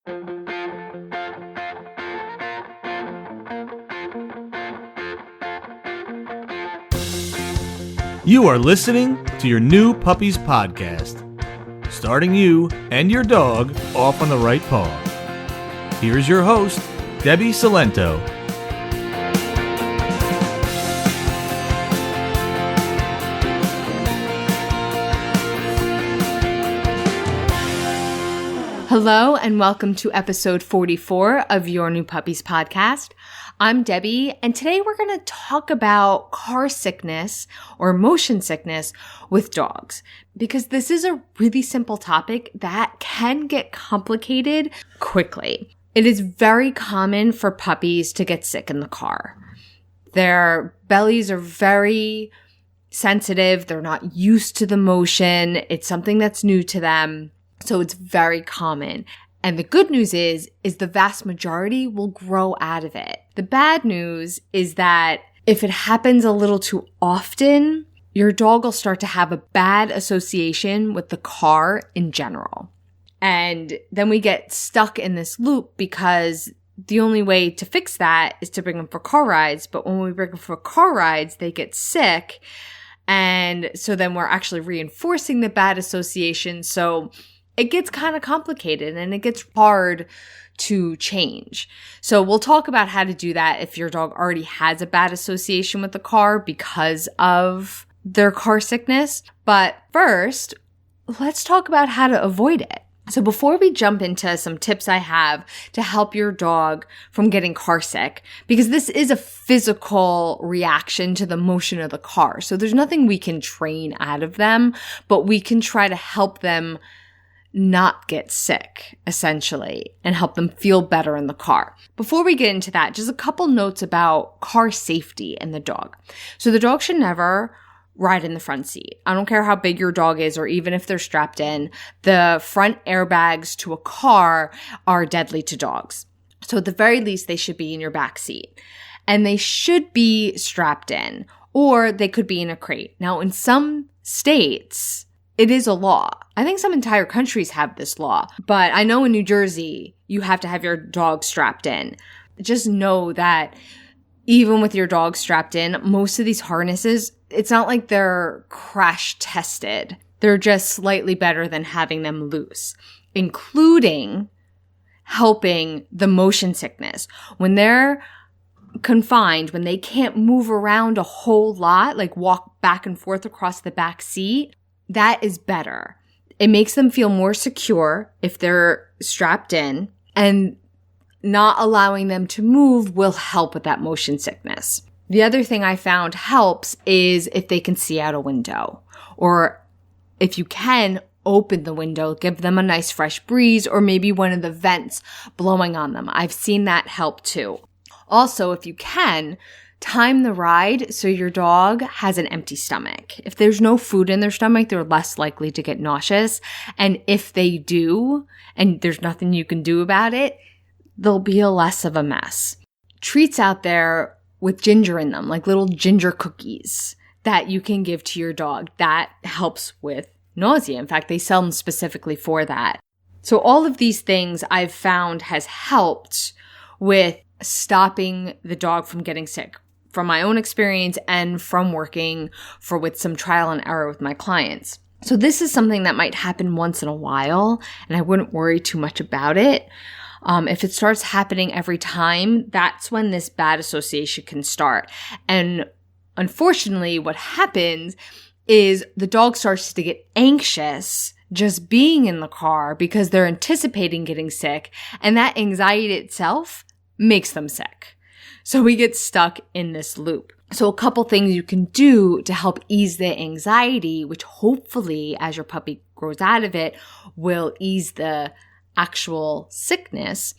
You are listening to your new Puppies podcast, starting you and your dog off on the right paw. Here's your host, Debbie Salento. Hello and welcome to episode 44 of Your New Puppies podcast. I'm Debbie, and today we're going to talk about car sickness or motion sickness with dogs, because this is a really simple topic that can get complicated quickly. It is very common for puppies to get sick in the car. Their bellies are very sensitive. They're not used to the motion. It's something that's new to them. So it's very common. And the good news is the vast majority will grow out of it. The bad news is that if it happens a little too often, your dog will start to have a bad association with the car in general. And then we get stuck in this loop because the only way to fix that is to bring them for car rides. But when we bring them for car rides, they get sick. And so then we're actually reinforcing the bad association. So it gets kind of complicated and it gets hard to change. So we'll talk about how to do that if your dog already has a bad association with the car because of their car sickness. But first, let's talk about how to avoid it. So before we jump into some tips I have to help your dog from getting car sick, because this is a physical reaction to the motion of the car. So there's nothing we can train out of them, but we can try to help them not get sick, essentially, and help them feel better in the car. Before we get into that, just a couple notes about car safety and the dog. So the dog should never ride in the front seat. I don't care how big your dog is or even if they're strapped in. The front airbags to a car are deadly to dogs. So at the very least, they should be in your back seat. And they should be strapped in, or they could be in a crate. Now, in some states, it is a law. I think some entire countries have this law, but I know in New Jersey, you have to have your dog strapped in. Just know that even with your dog strapped in, most of these harnesses, it's not like they're crash tested. They're just slightly better than having them loose, including helping the motion sickness. When they're confined, when they can't move around a whole lot, like walk back and forth across the back seat, that is better. It makes them feel more secure if they're strapped in, and not allowing them to move will help with that motion sickness. The other thing I found helps is if they can see out a window, or if you can open the window, give them a nice fresh breeze, or maybe one of the vents blowing on them. I've seen that help too. Also, if you can, time the ride so your dog has an empty stomach. If there's no food in their stomach, they're less likely to get nauseous. And if they do, and there's nothing you can do about it, they'll be less of a mess. Treats out there with ginger in them, like little ginger cookies that you can give to your dog, that helps with nausea. In fact, they sell them specifically for that. So all of these things I've found has helped with stopping the dog from getting sick, from my own experience and from working with some trial and error with my clients. So this is something that might happen once in a while, and I wouldn't worry too much about it. If it starts happening every time, that's when this bad association can start. And unfortunately, what happens is the dog starts to get anxious just being in the car because they're anticipating getting sick, and that anxiety itself makes them sick. So we get stuck in this loop. So a couple things you can do to help ease the anxiety, which hopefully as your puppy grows out of it will ease the actual sickness,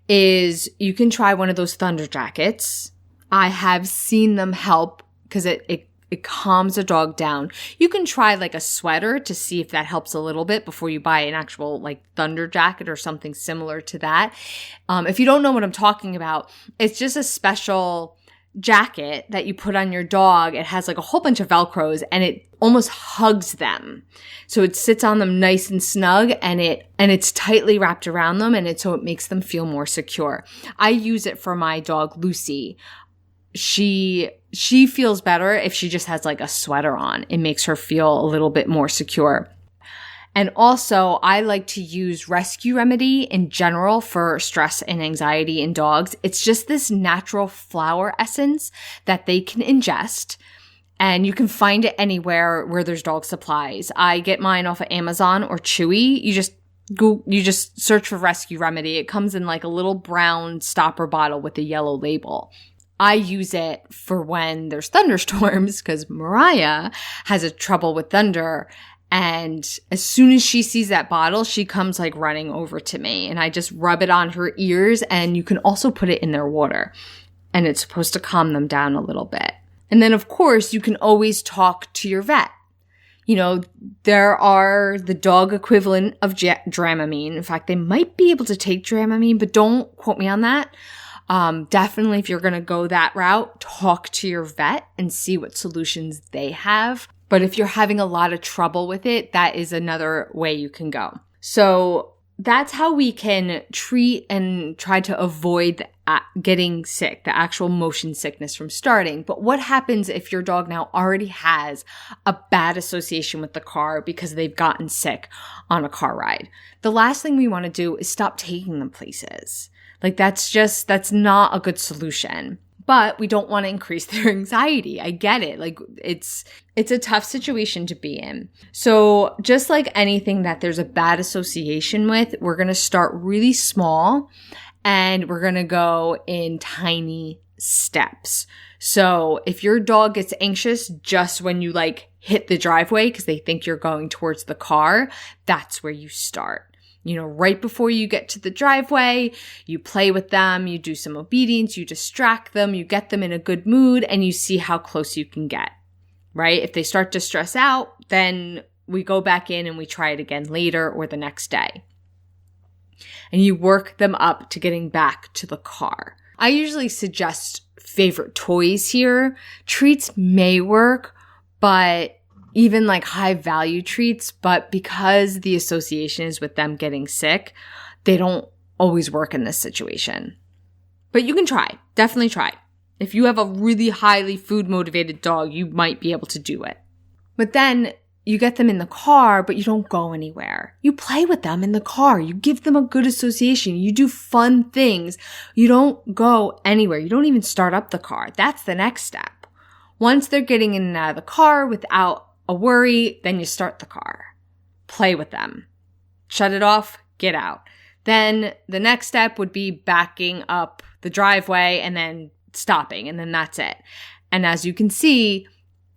is you can try one of those thunder jackets. I have seen them help because it calms a dog down. You can try like a sweater to see if that helps a little bit before you buy an actual like thunder jacket or something similar to that. If you don't know what I'm talking about, it's just a special jacket that you put on your dog, it has like a whole bunch of Velcros and it almost hugs them. So it sits on them nice and snug and it's tightly wrapped around them so it makes them feel more secure. I use it for my dog Lucy. She feels better if she just has like a sweater on. It makes her feel a little bit more secure. And also, I like to use Rescue Remedy in general for stress and anxiety in dogs. It's just this natural flower essence that they can ingest, and you can find it anywhere where there's dog supplies. I get mine off of Amazon or Chewy. You just search for Rescue Remedy. It comes in like a little brown stopper bottle with a yellow label. I use it for when there's thunderstorms because Mariah has a trouble with thunder. And as soon as she sees that bottle, she comes like running over to me and I just rub it on her ears, and you can also put it in their water and it's supposed to calm them down a little bit. And then of course you can always talk to your vet. You know, there are the dog equivalent of Dramamine. In fact, they might be able to take Dramamine, but don't quote me on that. Definitely if you're going to go that route, talk to your vet and see what solutions they have. But if you're having a lot of trouble with it, that is another way you can go. So that's how we can treat and try to avoid getting sick, the actual motion sickness from starting. But what happens if your dog now already has a bad association with the car because they've gotten sick on a car ride? The last thing we want to do is stop taking them places. Like that's not a good solution. But we don't want to increase their anxiety. I get it. Like it's a tough situation to be in. So just like anything that there's a bad association with, we're going to start really small and we're going to go in tiny steps. So if your dog gets anxious just when you like hit the driveway because they think you're going towards the car, that's where you start. You know, right before you get to the driveway, you play with them, you do some obedience, you distract them, you get them in a good mood, and you see how close you can get, right? If they start to stress out, then we go back in and we try it again later or the next day. And you work them up to getting back to the car. I usually suggest favorite toys here. Treats may work, but even like high value treats, but because the association is with them getting sick, they don't always work in this situation. But you can try, definitely try. If you have a really highly food motivated dog, you might be able to do it. But then you get them in the car, but you don't go anywhere. You play with them in the car. You give them a good association. You do fun things. You don't go anywhere. You don't even start up the car. That's the next step. Once they're getting in and out of the car without a worry, then you start the car. Play with them. Shut it off, get out. Then the next step would be backing up the driveway and then stopping, and then that's it. And as you can see,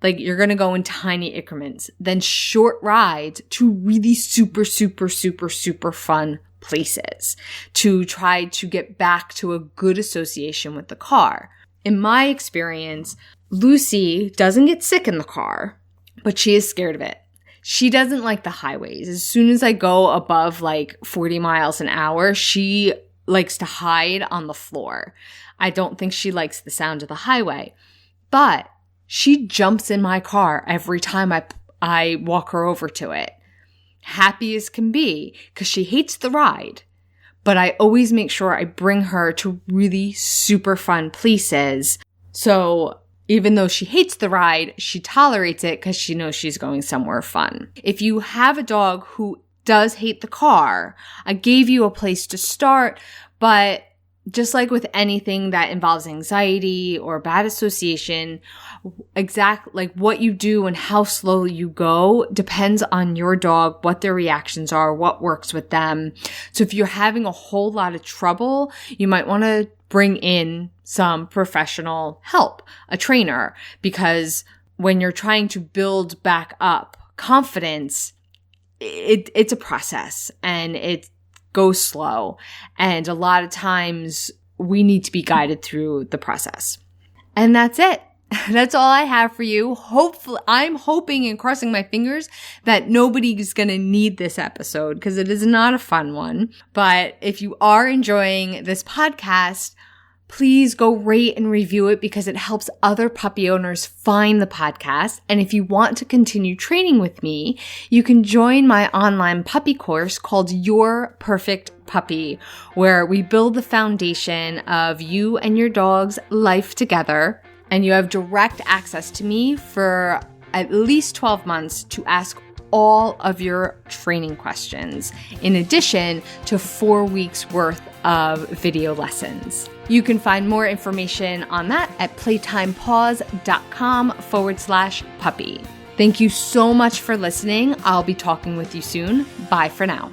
like you're going to go in tiny increments, then short rides to really super, super, super, super fun places to try to get back to a good association with the car. In my experience, Lucy doesn't get sick in the car, but she is scared of it. She doesn't like the highways. As soon as I go above like 40 miles an hour, she likes to hide on the floor. I don't think she likes the sound of the highway. But she jumps in my car every time I walk her over to it. Happy as can be because she hates the ride. But I always make sure I bring her to really super fun places. So even though she hates the ride, she tolerates it because she knows she's going somewhere fun. If you have a dog who does hate the car, I gave you a place to start, but just like with anything that involves anxiety or bad association, like what you do and how slow you go depends on your dog, what their reactions are, what works with them. So if you're having a whole lot of trouble, you might want to bring in some professional help, a trainer, because when you're trying to build back up confidence, it's a process and it goes slow. And a lot of times we need to be guided through the process. And that's it. That's all I have for you. Hopefully, I'm hoping and crossing my fingers that nobody's going to need this episode because it is not a fun one. But if you are enjoying this podcast, Please go rate and review it because it helps other puppy owners find the podcast. And if you want to continue training with me, you can join my online puppy course called Your Perfect Puppy, where we build the foundation of you and your dog's life together. And you have direct access to me for at least 12 months to ask all of your training questions, in addition to 4 weeks worth of video lessons. You can find more information on that at playtimepaws.com/puppy. Thank you so much for listening. I'll be talking with you soon. Bye for now.